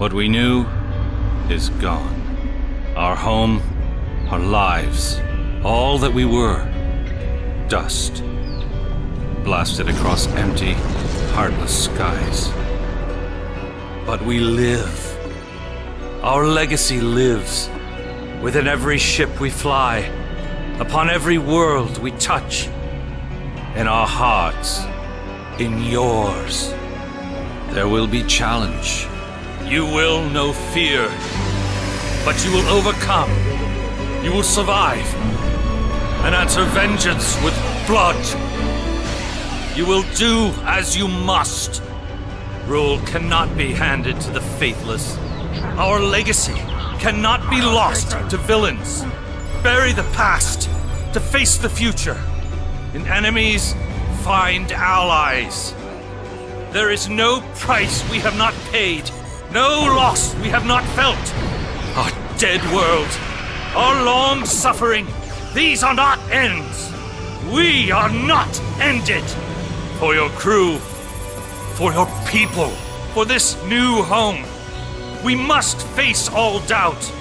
What we knew is gone. Our home, our lives, all that we were, dust. Blasted across empty, heartless skies. But we live. Our legacy lives within every ship we fly, upon every world we touch, in our hearts, in yours. There will be challenge. You will know fear, but you will overcome. You will survive and answer vengeance with blood. You will do as you must. Rule cannot be handed to the faithless. Our legacy cannot be lost to villains. Bury the past to face the future. In enemies, find allies. There is no price we have not paid, no loss we have not felt. Our dead world, our long suffering, these are not ends. We are not ended. For your crew, for your people, for this new home, we must face all doubt.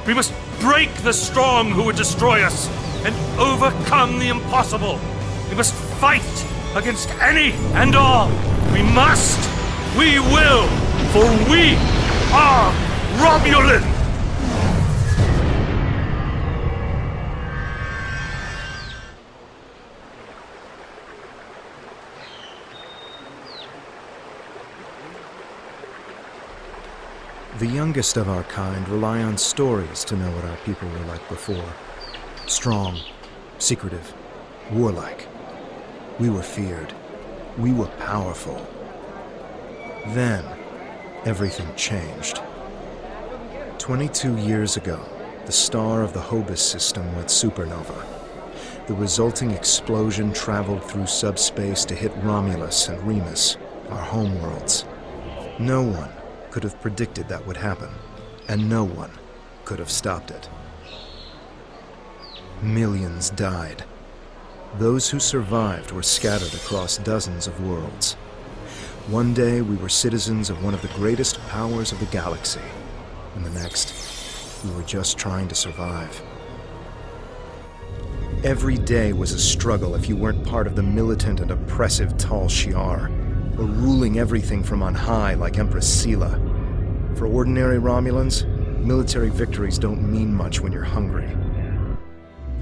We must break the strong who would destroy us and overcome the impossible. We must fight against any and all. We must, we will, for we are Romulan! The youngest of our kind rely on stories to know what our people were like before. Strong, secretive, warlike. We were feared. We were powerful. Then, everything changed. 22 years ago, the star of the Hobus system went supernova. The resulting explosion traveled through subspace to hit Romulus and Remus, our homeworlds. No one could have predicted that would happen, and no one could have stopped it. Millions died. Those who survived were scattered across dozens of worlds. One day we were citizens of one of the greatest powers of the galaxy, and the next, we were just trying to survive. Every day was a struggle if you weren't part of the militant and oppressive Tal Shiar, or ruling everything from on high like Empress Sela. For ordinary Romulans, military victories don't mean much when you're hungry.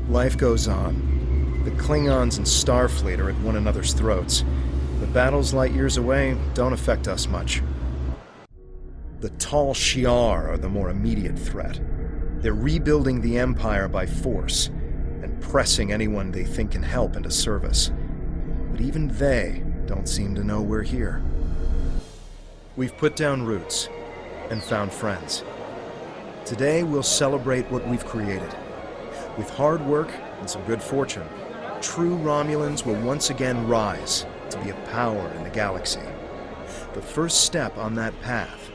Life goes on. The Klingons and Starfleet are at one another's throats. The battles light years away don't affect us much. The Tal Shiar are the more immediate threat. They're rebuilding the Empire by force, and pressing anyone they think can help into service. But even they don't seem to know we're here. We've put down roots and found friends. Today we'll celebrate what we've created. With hard work and some good fortune, true Romulans will once again rise to be a power in the galaxy. The first step on that path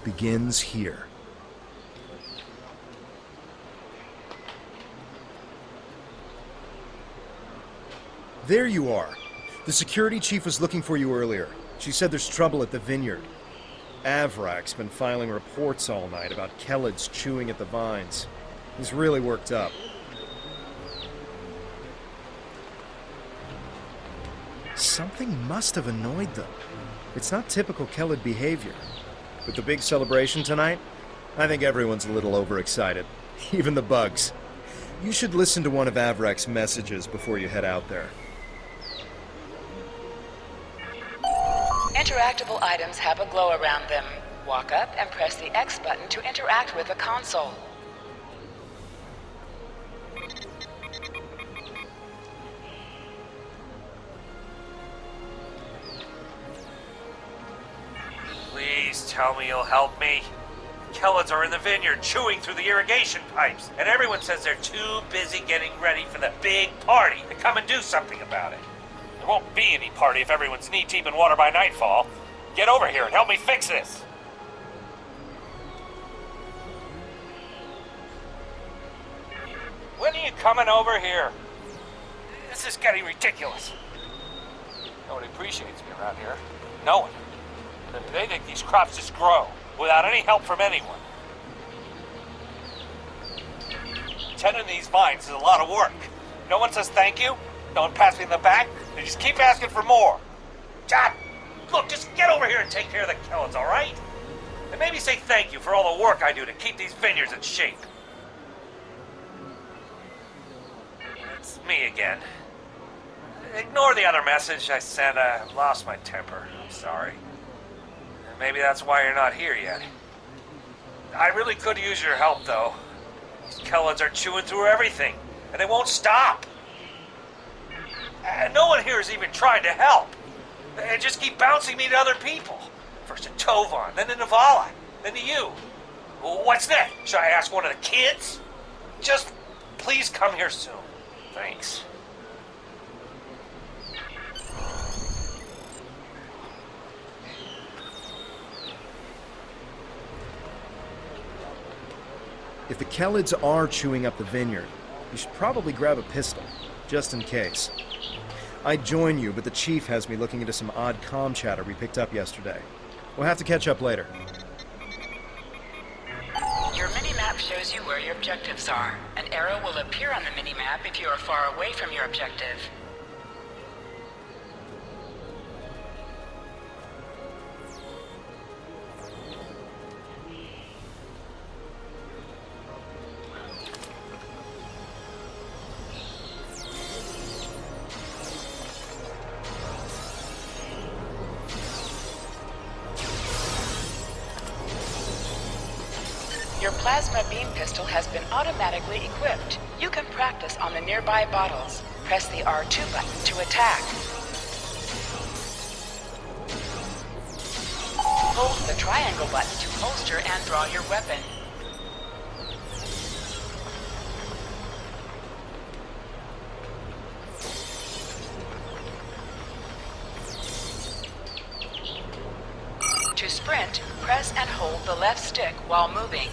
begins here. There you are. The security chief was looking for you earlier. She said there's trouble at the vineyard. Avrak's been filing reports all night about Kellids chewing at the vines. He's really worked up. Something must have annoyed them. It's not typical Kellid behavior. With the big celebration tonight, I think everyone's a little overexcited. Even the bugs. You should listen to one of Avrak's messages before you head out there. Interactable items have a glow around them. Walk up and press the X button to interact with the console. Please tell me you'll help me. Kellids are in the vineyard chewing through the irrigation pipes, and everyone says they're too busy getting ready for the big party to come and do something about it. There won't be any party if everyone's knee-deep in water by nightfall. Get over here and help me fix this. When are you coming over here? This is getting ridiculous. Nobody appreciates me around here. No one. They think these crops just grow. without any help from anyone. Tending these vines is a lot of work. No one says thank you, no one pats me in the back, they just keep asking for more. John, look, just get over here and take care of the Kellets, all right? And maybe say thank you for all the work I do to keep these vineyards in shape. It's me again. Ignore the other message I sent. I lost my temper. I'm sorry. And maybe that's why you're not here yet. I really could use your help, though. These Kellets are chewing through everything, and they won't stop. And no one here has even tried to help. They just keep bouncing me to other people. First to Tovan, then to Navala, then to you. What's next? Should I ask one of the kids? Just please come here soon. Thanks. If the Kellids are chewing up the vineyard, you should probably grab a pistol, just in case. I'd join you, but the chief has me looking into some odd comm chatter we picked up yesterday. We'll have to catch up later. Your mini-map shows you where your objectives are. An arrow will appear on the mini-map if you are far away from your objective. Your plasma beam pistol has been automatically equipped. You can practice on the nearby bottles. Press the R2 button to attack. Hold the triangle button to holster and draw your weapon. To sprint, press and hold the left stick while moving.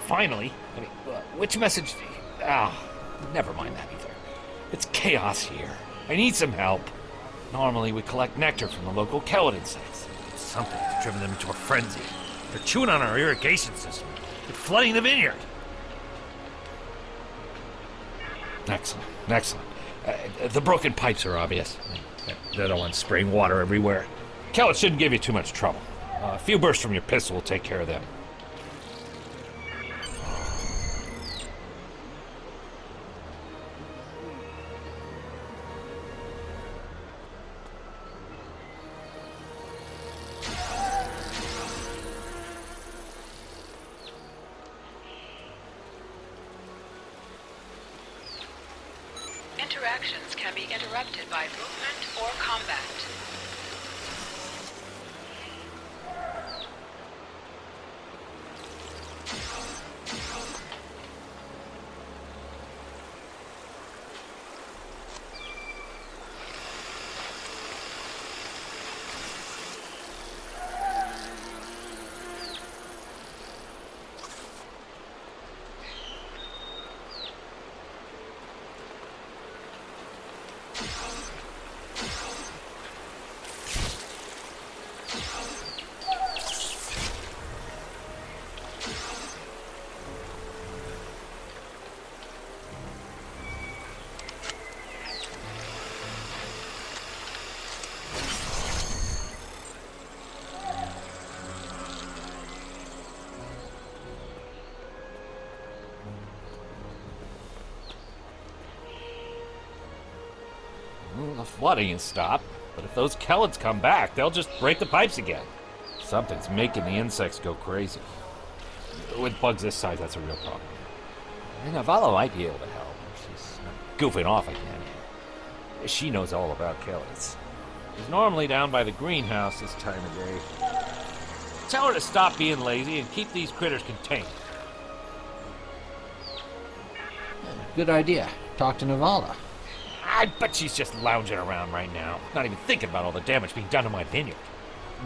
Finally? I mean, which message? Never mind that either. It's chaos here. I need some help. Normally we collect nectar from the local Kellid insects. Something has driven them into a frenzy. They're chewing on our irrigation system. They're flooding the vineyard. Excellent, excellent. The broken pipes are obvious. They're the ones spraying water everywhere. Kellid shouldn't give you too much trouble. A few bursts from your pistol will take care of them. Interactions can be interrupted by movement or combat. flooding has stopped, but if those Kellids come back, they'll just break the pipes again. Something's making the insects go crazy. With bugs this size, that's a real problem. And Navala might be able to help. She's not goofing off again. She knows all about Kellids. She's normally down by the greenhouse this time of day. Tell her to stop being lazy and keep these critters contained. Good idea. Talk to Navala. I bet she's just lounging around right now, not even thinking about all the damage being done to my vineyard.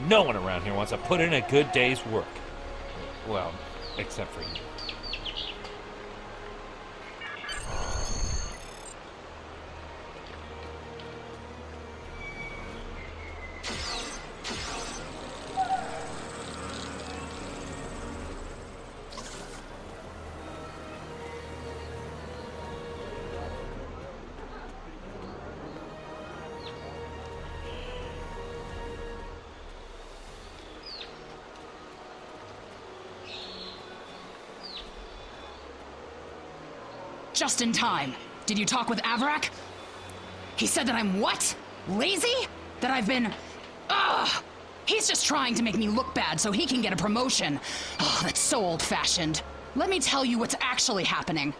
No one around here wants to put in a good day's work. Well, except for you. Just in time. Did you talk with Avarak? He said that I'm what? Lazy? That I've been... Ugh! He's just trying to make me look bad so he can get a promotion. Oh, that's so old-fashioned. Let me tell you what's actually happening.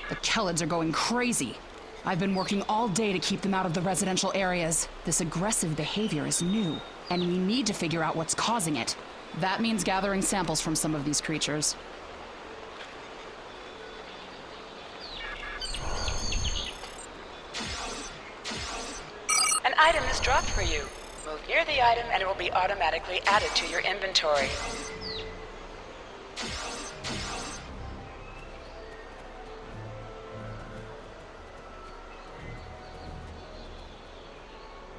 The Kellids are going crazy. I've been working all day to keep them out of the residential areas. This aggressive behavior is new, and we need to figure out what's causing it. That means gathering samples from some of these creatures. An item is dropped for you. Move near the item and it will be automatically added to your inventory.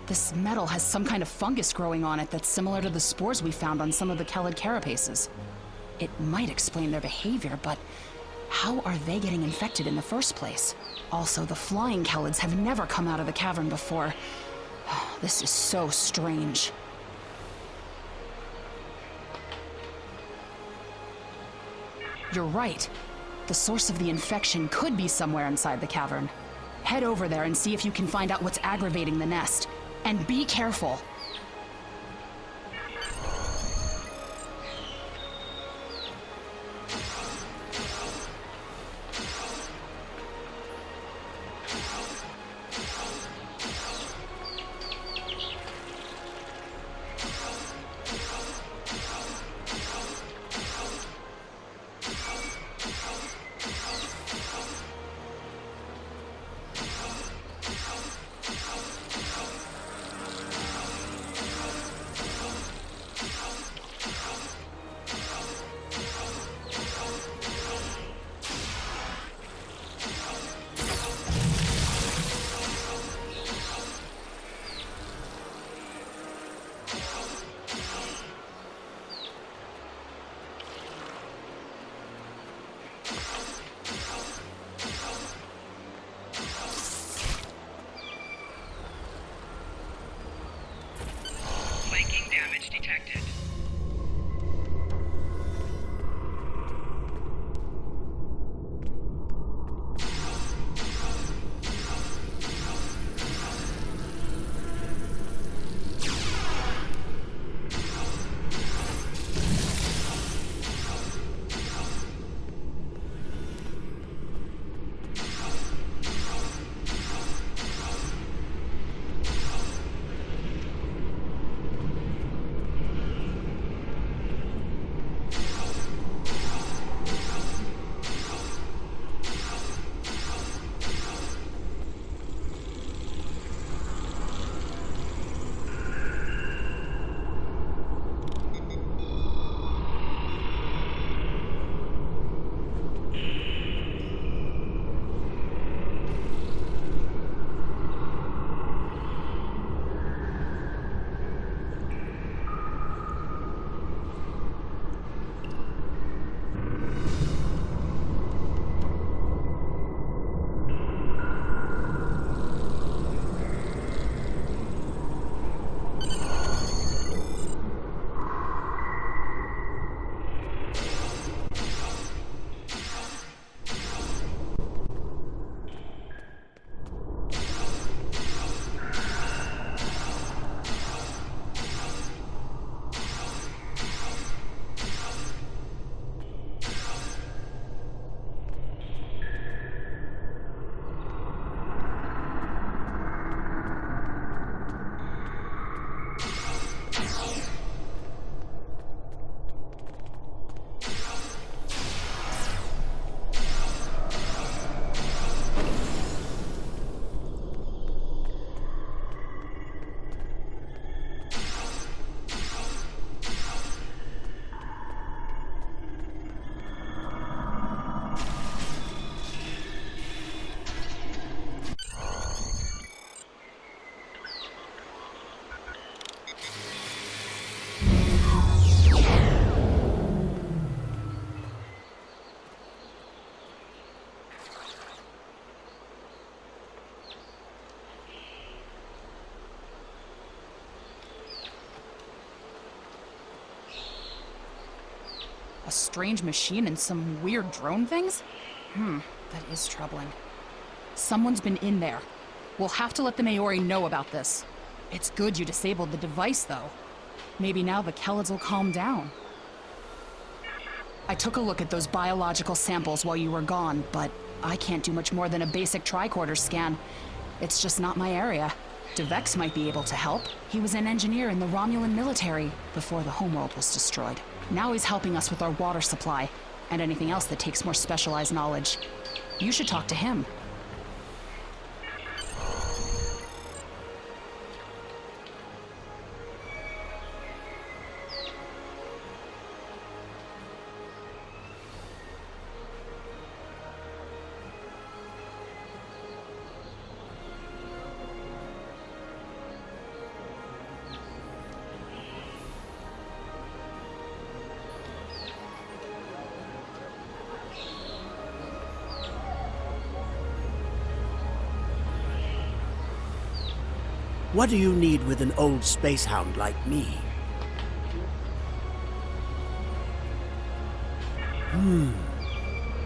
This metal has some kind of fungus growing on it that's similar to the spores we found on some of the Kellid carapaces. It might explain their behavior, but how are they getting infected in the first place? Also, the flying Kellids have never come out of the cavern before. This is so strange. You're right. The source of the infection could be somewhere inside the cavern. Head over there and see if you can find out what's aggravating the nest. And be careful. A strange machine and some weird drone things? That is troubling. Someone's been in there. We'll have to let the Maori know about this. It's good you disabled the device, though. Maybe now the Kellids will calm down. I took a look at those biological samples while you were gone, but I can't do much more than a basic tricorder scan. It's just not my area. Devex might be able to help. He was an engineer in the Romulan military before the homeworld was destroyed. Now he's helping us with our water supply and anything else that takes more specialized knowledge. You should talk to him. What do you need with an old space hound like me?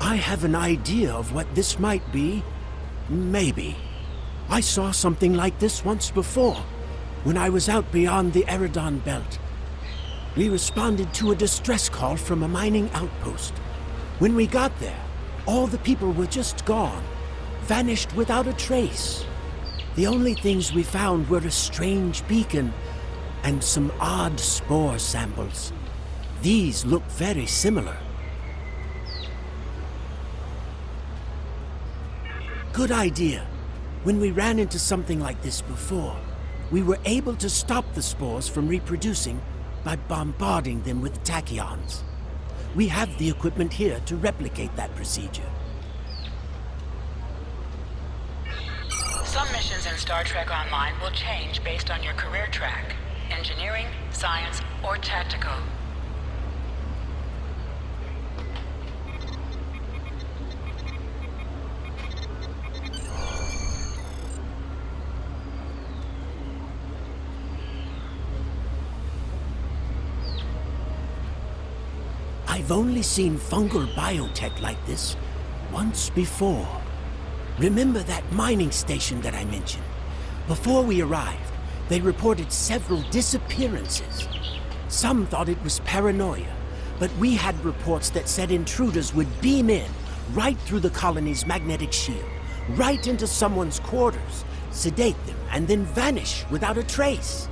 I have an idea of what this might be. Maybe. I saw something like this once before, when I was out beyond the Eridon Belt. We responded to a distress call from a mining outpost. When we got there, all the people were just gone, vanished without a trace. The only things we found were a strange beacon and some odd spore samples. These look very similar. Good idea. When we ran into something like this before, we were able to stop the spores from reproducing by bombarding them with tachyons. We have the equipment here to replicate that procedure. Some missions in Star Trek Online will change based on your career track: engineering, science, or tactical. I've only seen fungal biotech like this once before. Remember that mining station that I mentioned? Before we arrived, they reported several disappearances. Some thought it was paranoia, but we had reports that said intruders would beam in right through the colony's magnetic shield, right into someone's quarters, sedate them, and then vanish without a trace.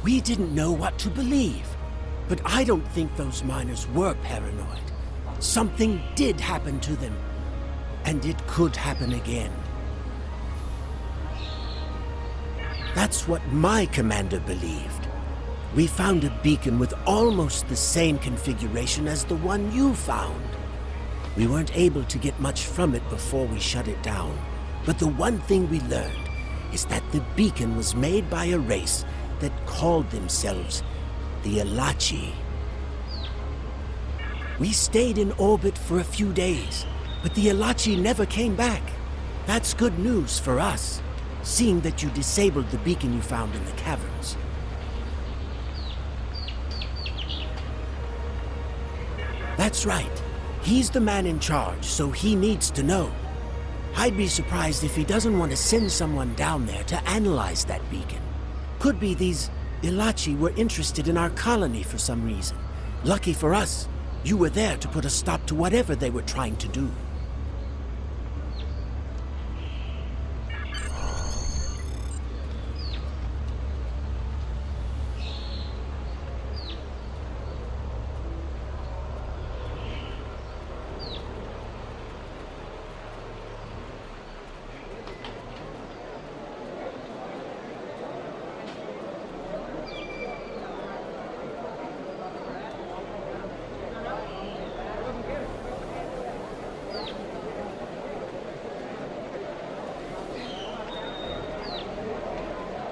We didn't know what to believe, but I don't think those miners were paranoid. Something did happen to them, and it could happen again. That's what my commander believed. We found a beacon with almost the same configuration as the one you found. We weren't able to get much from it before we shut it down, but the one thing we learned is that the beacon was made by a race that called themselves the Elachi. We stayed in orbit for a few days, but the Elachi never came back. That's good news for us, seeing that you disabled the beacon you found in the caverns. That's right. He's the man in charge, so he needs to know. I'd be surprised if he doesn't want to send someone down there to analyze that beacon. Could be these Elachi were interested in our colony for some reason. Lucky for us, you were there to put a stop to whatever they were trying to do.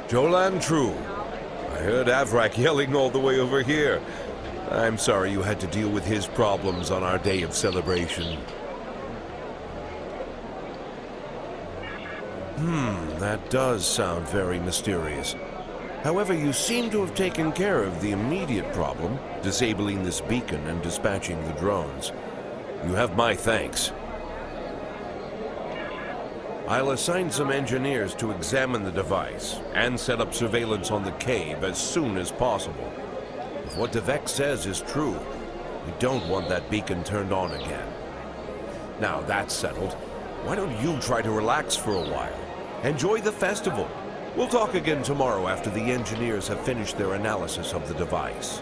Jolan True. I heard Avrak yelling all the way over here. I'm sorry you had to deal with his problems on our day of celebration. That does sound very mysterious. However, you seem to have taken care of the immediate problem, disabling this beacon and dispatching the drones. You have my thanks. I'll assign some engineers to examine the device and set up surveillance on the cave as soon as possible. If what Devek says is true, we don't want that beacon turned on again. Now that's settled, why don't you try to relax for a while? Enjoy the festival. We'll talk again tomorrow after the engineers have finished their analysis of the device.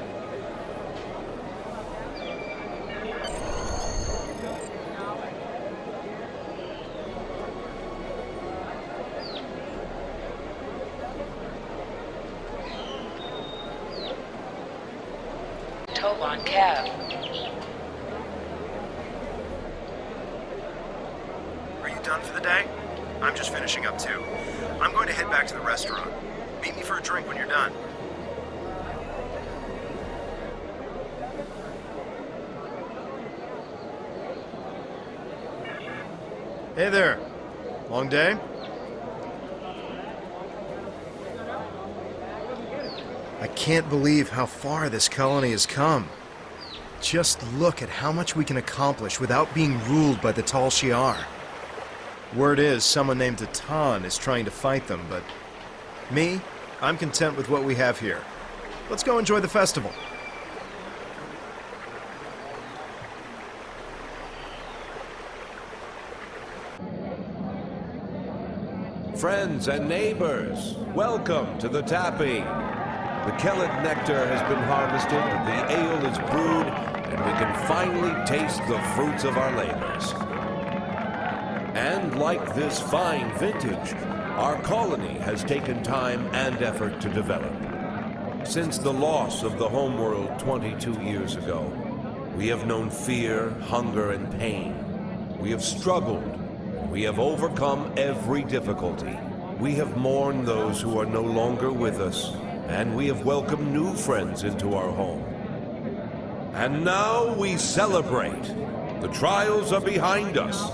Tolan Cav. Are you done for the day? I'm just finishing up too. I'm going to head back to the restaurant. Meet me for a drink when you're done. Hey there. Long day? I can't believe how far this colony has come. Just look at how much we can accomplish without being ruled by the Tal Shiar. Word is, someone named Tatan is trying to fight them, but me, I'm content with what we have here. Let's go enjoy the festival. Friends and neighbors, welcome to the tapping. The Kellet nectar has been harvested, the ale is brewed, and we can finally taste the fruits of our labors. And like this fine vintage, our colony has taken time and effort to develop. Since the loss of the homeworld 22 years ago, we have known fear, hunger, and pain. We have struggled. We have overcome every difficulty. We have mourned those who are no longer with us, and we have welcomed new friends into our home. And now we celebrate. The trials are behind us.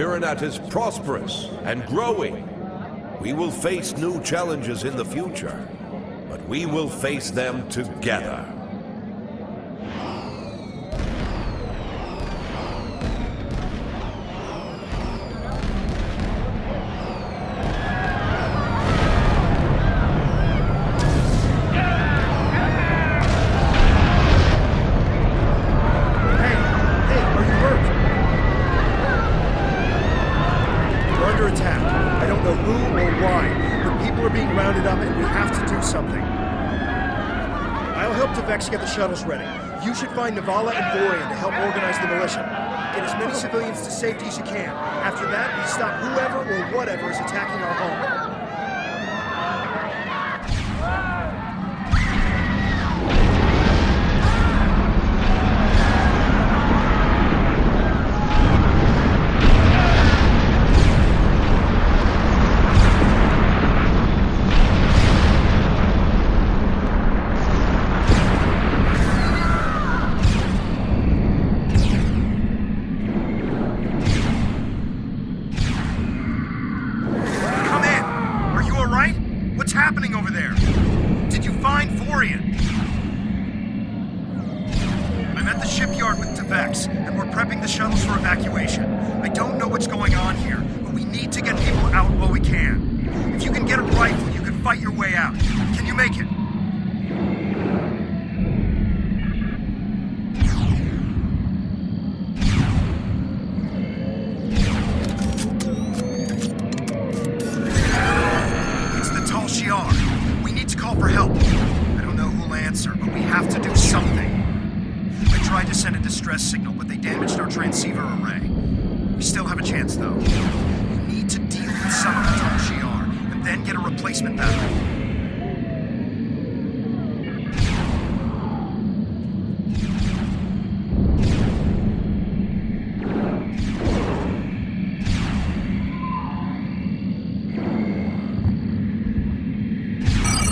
Virinat is prosperous and growing. We will face new challenges in the future, but we will face them together. Get the shuttles ready. You should find Navala and Borean to help organize the militia. Get as many civilians to safety as you can. After that, we stop whoever or whatever is attacking our home.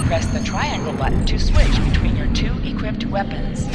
Press the triangle button to switch between your two equipped weapons.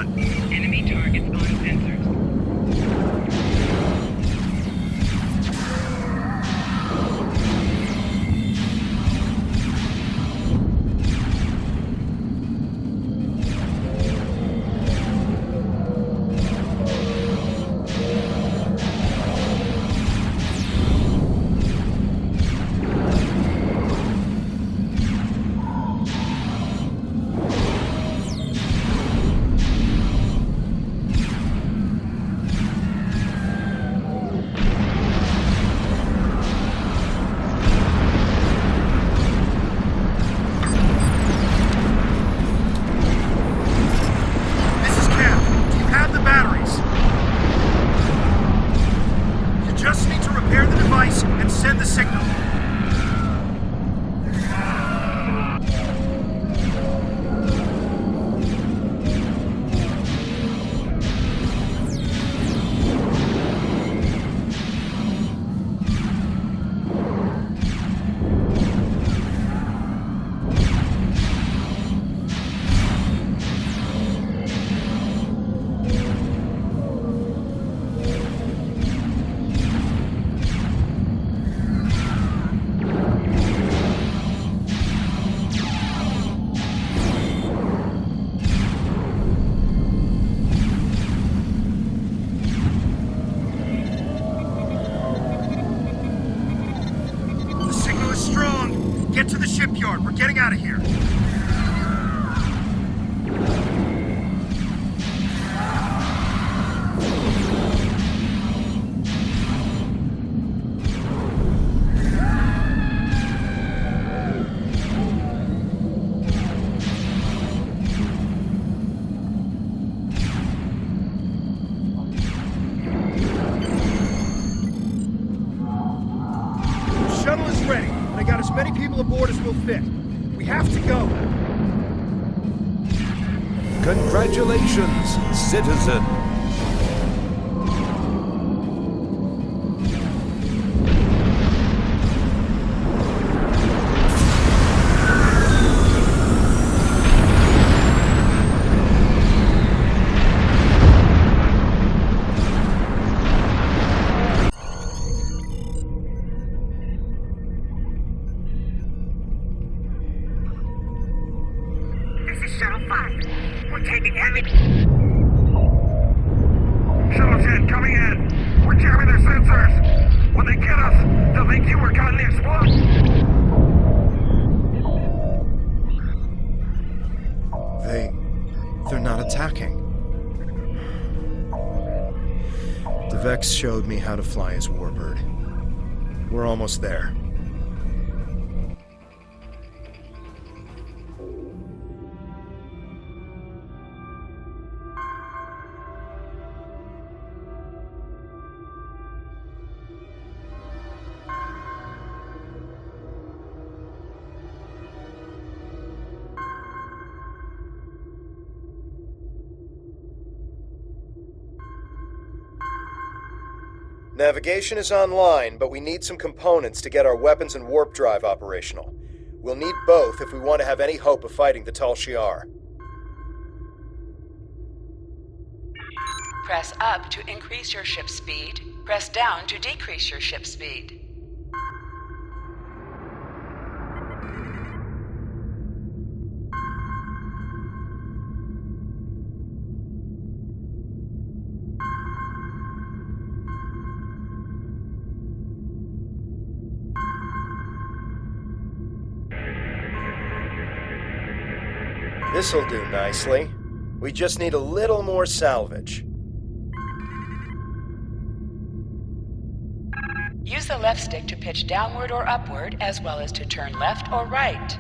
1. Enemy targets on sensors. This is Cap. Do you have the batteries? You just need to repair the device and send the signal. The signal is strong. Get to the shipyard. We're getting out of here. Shuttle is ready. I got as many people aboard as will fit. We have to go. Congratulations, citizen. This is Shuttle 5. We're taking heavy... Shuttle 10 coming in. We're jamming their sensors. When they get us, they'll think you were caught in the explosion. They're not attacking. The Vex showed me how to fly his warbird. We're almost there. Navigation is online, but we need some components to get our weapons and warp drive operational. We'll need both if we want to have any hope of fighting the Tal Shiar. Press up to increase your ship speed. Press down to decrease your ship speed. This'll do nicely. We just need a little more salvage. Use the left stick to pitch downward or upward, as well as to turn left or right.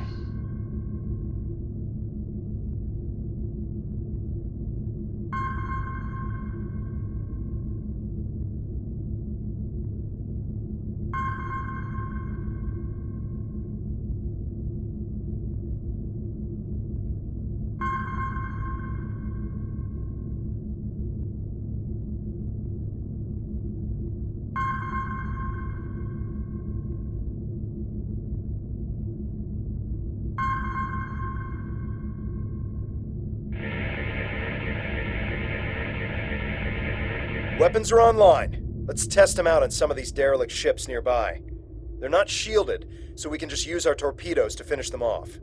Weapons are online. Let's test them out on some of these derelict ships nearby. They're not shielded, so we can just use our torpedoes to finish them off.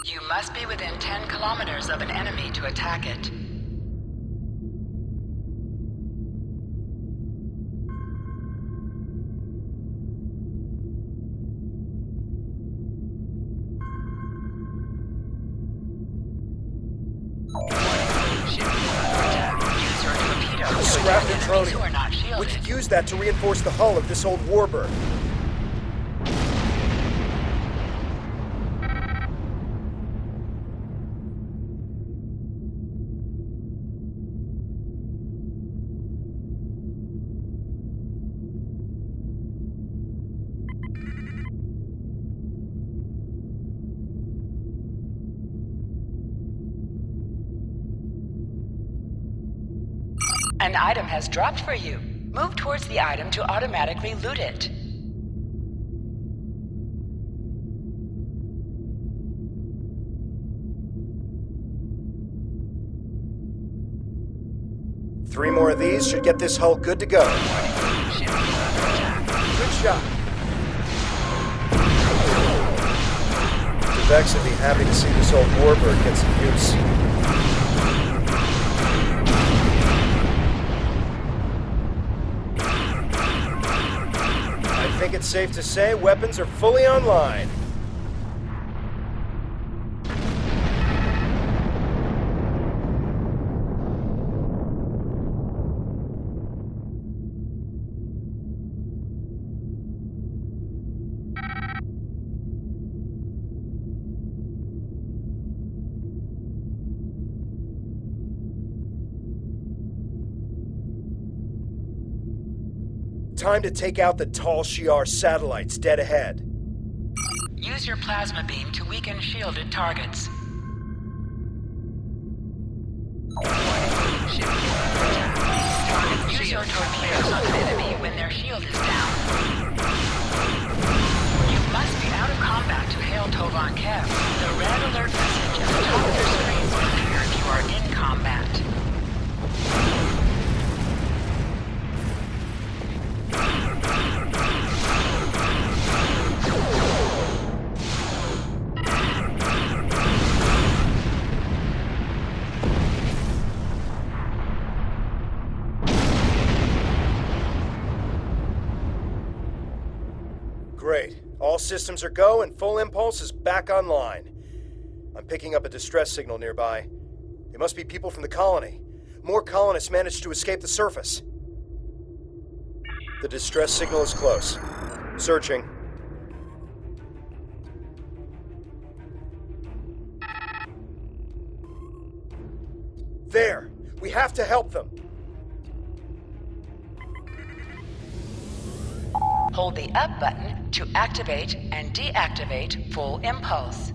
You must be within 10 kilometers of an enemy to attack it. Scrap neutronium. We could use that to reinforce the hull of this old warbird. An item has dropped for you. Move towards the item to automatically loot it. Three more of these should get this hull good to go. Good shot. Vex would be happy to see this old warbird get some use. I think it's safe to say weapons are fully online. Time to take out the Tal Shiar satellites dead ahead. Use your plasma beam to weaken shielded targets. Use your torpedoes on an enemy when their shield is down. You must be out of combat to hail Tovan Kev. The red alert message at the top of your screen will appear if you are in combat. Great. All systems are go and full impulse is back online. I'm picking up a distress signal nearby. It must be people from the colony. More colonists managed to escape the surface. The distress signal is close. Searching. There! We have to help them! Hold the up button to activate and deactivate full impulse.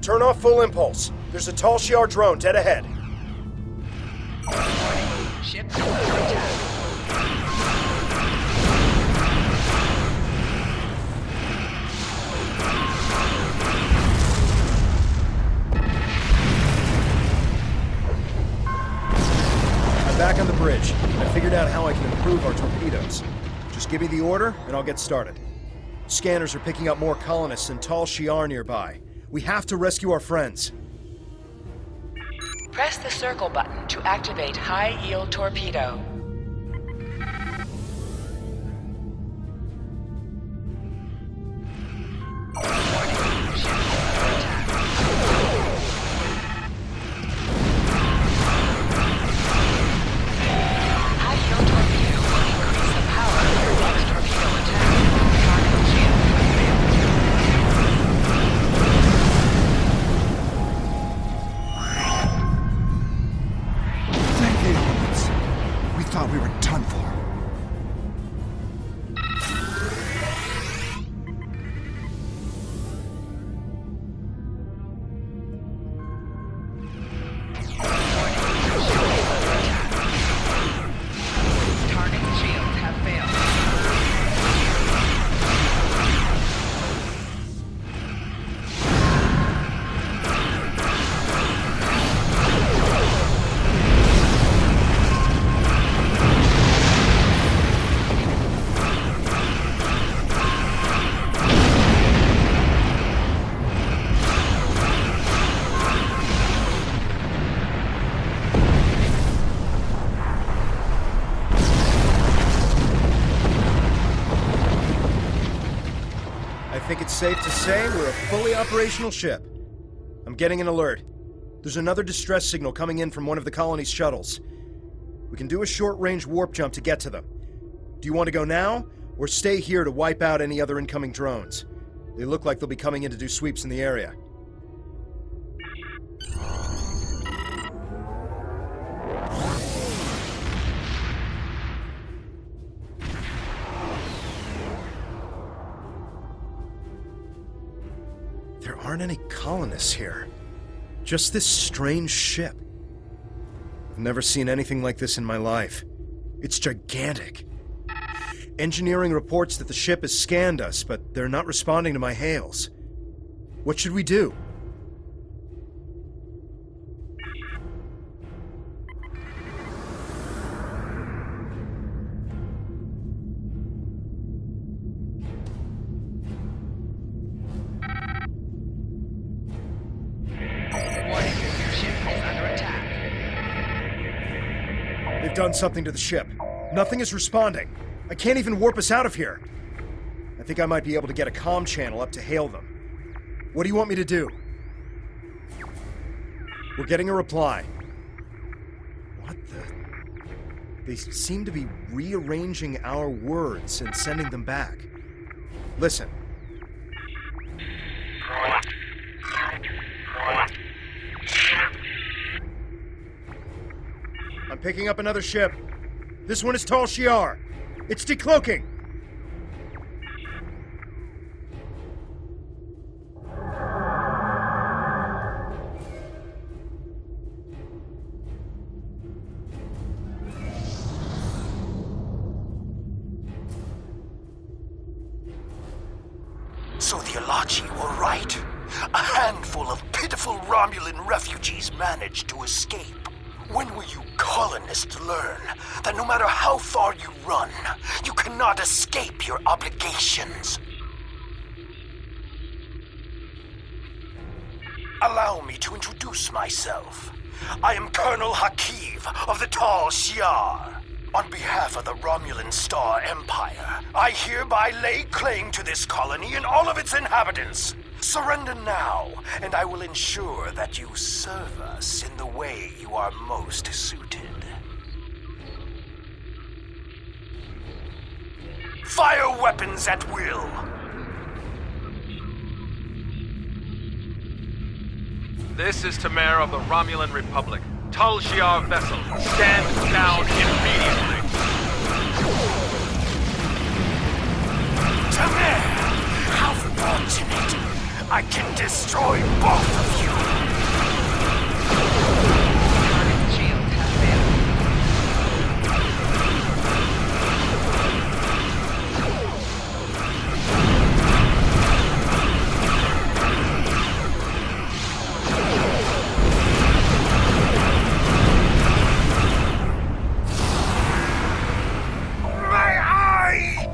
Turn off full impulse. There's a Tal Shiar drone dead ahead. Ship attack. I'm back on the bridge. I figured out how I can improve our torpedoes. Just give me the order, and I'll get started. Scanners are picking up more colonists in Tal Shiar nearby. We have to rescue our friends. Press the circle button to activate high-yield torpedo. High-yield torpedo will increase the power of your next torpedo attack. Target shield. safe to say we're a fully operational ship. I'm getting an alert. There's another distress signal coming in from one of the colony's shuttles. We can do a short-range warp jump to get to them. Do you want to go now, or stay here to wipe out any other incoming drones? They look like they'll be coming in to do sweeps in the area. There aren't any colonists here. Just this strange ship. I've never seen anything like this in my life. It's gigantic. Engineering reports that the ship has scanned us, but they're not responding to my hails. What should we do? They've done something to the ship. Nothing is responding. I can't even warp us out of here. I think I might be able to get a comm channel up to hail them. What do you want me to do? We're getting a reply. What the... They seem to be rearranging our words and sending them back. Listen. I'm picking up another ship. This one is Tal Shiar. It's decloaking. So the Alachi were right. A handful of pitiful Romulan refugees managed to escape. When will you colonists learn that no matter how far you run, you cannot escape your obligations? Allow me to introduce myself. I am Colonel Hakiv of the Tal Shiar. On behalf of the Romulan Star Empire, I hereby lay claim to this colony and all of its inhabitants. Surrender now, and I will ensure that you serve us in the way you are most suited. Fire weapons at will! This is Tamer of the Romulan Republic. Tal Shiar vessel, stand down immediately! Tamer! How fortunate! I can destroy both of you! Shield has failed. My eye!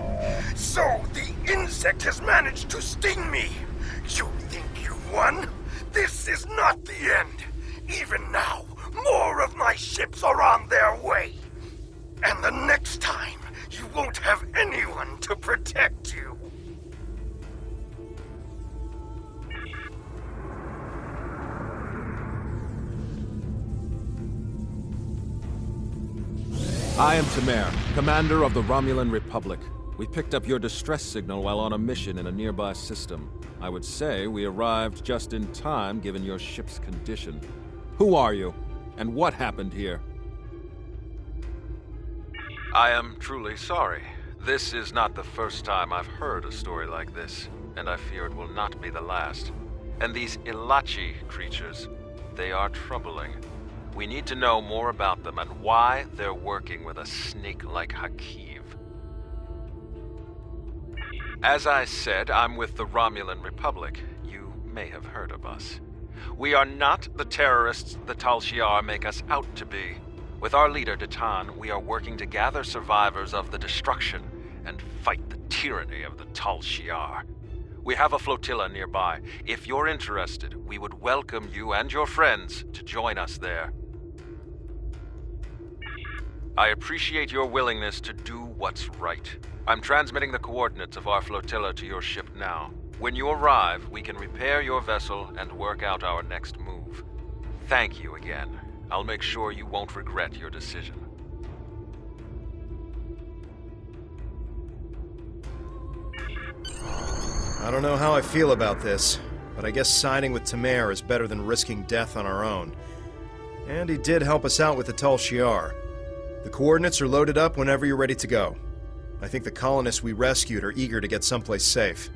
So the insect has managed to sting me! You think you won? This is not the end. Even now, more of my ships are on their way. And the next time, you won't have anyone to protect you. I am Tamer, commander of the Romulan Republic. We picked up your distress signal while on a mission in a nearby system. I would say we arrived just in time given your ship's condition. Who are you? And what happened here? I am truly sorry. This is not the first time I've heard a story like this, and I fear it will not be the last. And these Ilachi creatures, they are troubling. We need to know more about them and why they're working with a snake like Hakiv. As I said, I'm with the Romulan Republic. You may have heard of us. We are not the terrorists the Tal Shiar make us out to be. With our leader, Datan, we are working to gather survivors of the destruction and fight the tyranny of the Tal Shiar. We have a flotilla nearby. If you're interested, we would welcome you and your friends to join us there. I appreciate your willingness to do what's right. I'm transmitting the coordinates of our flotilla to your ship now. When you arrive, we can repair your vessel and work out our next move. Thank you again. I'll make sure you won't regret your decision. I don't know how I feel about this, but I guess siding with Tamer is better than risking death on our own. And he did help us out with the Tal Shiar. The coordinates are loaded up whenever you're ready to go. I think the colonists we rescued are eager to get someplace safe.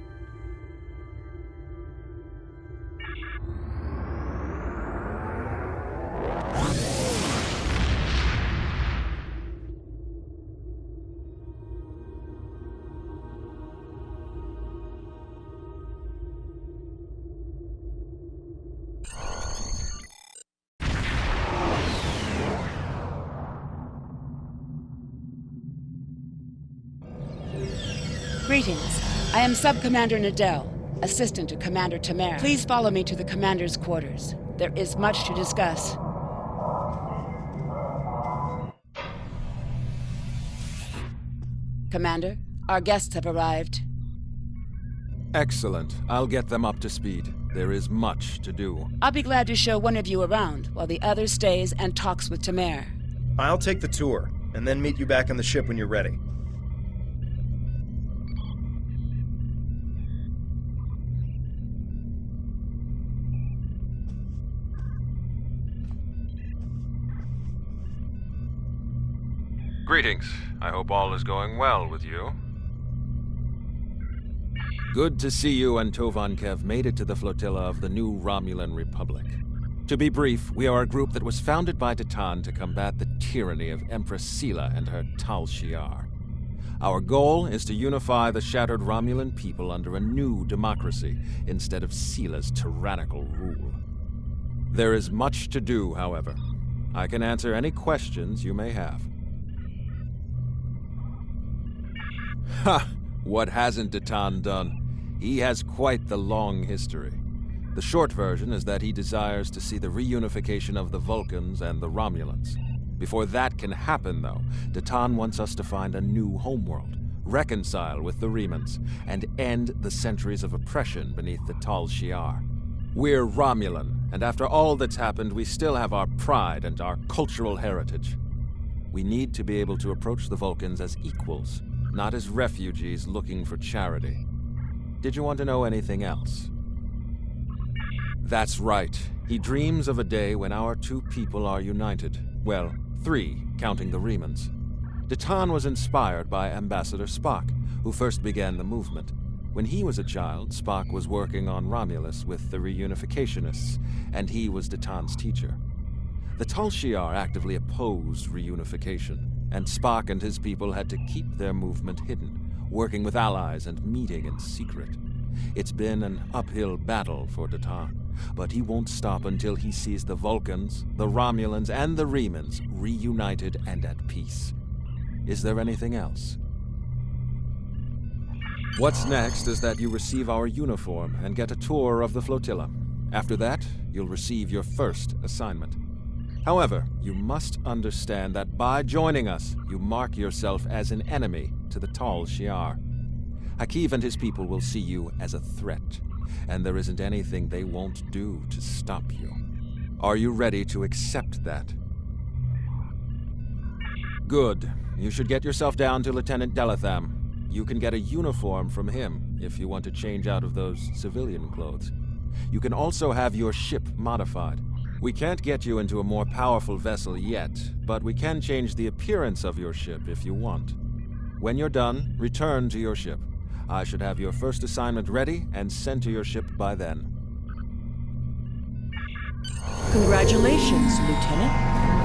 Greetings. I am Sub-Commander Nadell, assistant to Commander Tamer. Please follow me to the Commander's quarters. There is much to discuss. Commander, our guests have arrived. Excellent. I'll get them up to speed. There is much to do. I'll be glad to show one of you around while the other stays and talks with Tamer. I'll take the tour, and then meet you back on the ship when you're ready. Greetings. I hope all is going well with you. Good to see you and Tovankev made it to the flotilla of the new Romulan Republic. To be brief, we are a group that was founded by Titan to combat the tyranny of Empress Sela and her Tal Shiar. Our goal is to unify the shattered Romulan people under a new democracy instead of Sela's tyrannical rule. There is much to do, however. I can answer any questions you may have. Ha! What hasn't Titan done? He has quite the long history. The short version is that he desires to see the reunification of the Vulcans and the Romulans. Before that can happen, though, Titan wants us to find a new homeworld, reconcile with the Remans, and end the centuries of oppression beneath the Tal Shiar. We're Romulan, and after all that's happened, we still have our pride and our cultural heritage. We need to be able to approach the Vulcans as equals, not as refugees looking for charity. Did you want to know anything else? That's right. He dreams of a day when our two people are united. Well, three, counting the Remans. Titan was inspired by Ambassador Spock, who first began the movement. When he was a child, Spock was working on Romulus with the reunificationists, and he was Titan's teacher. The Tal Shiar actively opposed reunification, and Spock and his people had to keep their movement hidden, working with allies and meeting in secret. It's been an uphill battle for Titan, but he won't stop until he sees the Vulcans, the Romulans, and the Remans reunited and at peace. Is there anything else? What's next is that you receive our uniform and get a tour of the flotilla. After that, you'll receive your first assignment. However, you must understand that by joining us, you mark yourself as an enemy to the Tal Shiar. Hakiv and his people will see you as a threat, and there isn't anything they won't do to stop you. Are you ready to accept that? Good. You should get yourself down to Lieutenant Delatham. You can get a uniform from him if you want to change out of those civilian clothes. You can also have your ship modified. We can't get you into a more powerful vessel yet, but we can change the appearance of your ship if you want. When you're done, return to your ship. I should have your first assignment ready and sent to your ship by then. Congratulations, Lieutenant.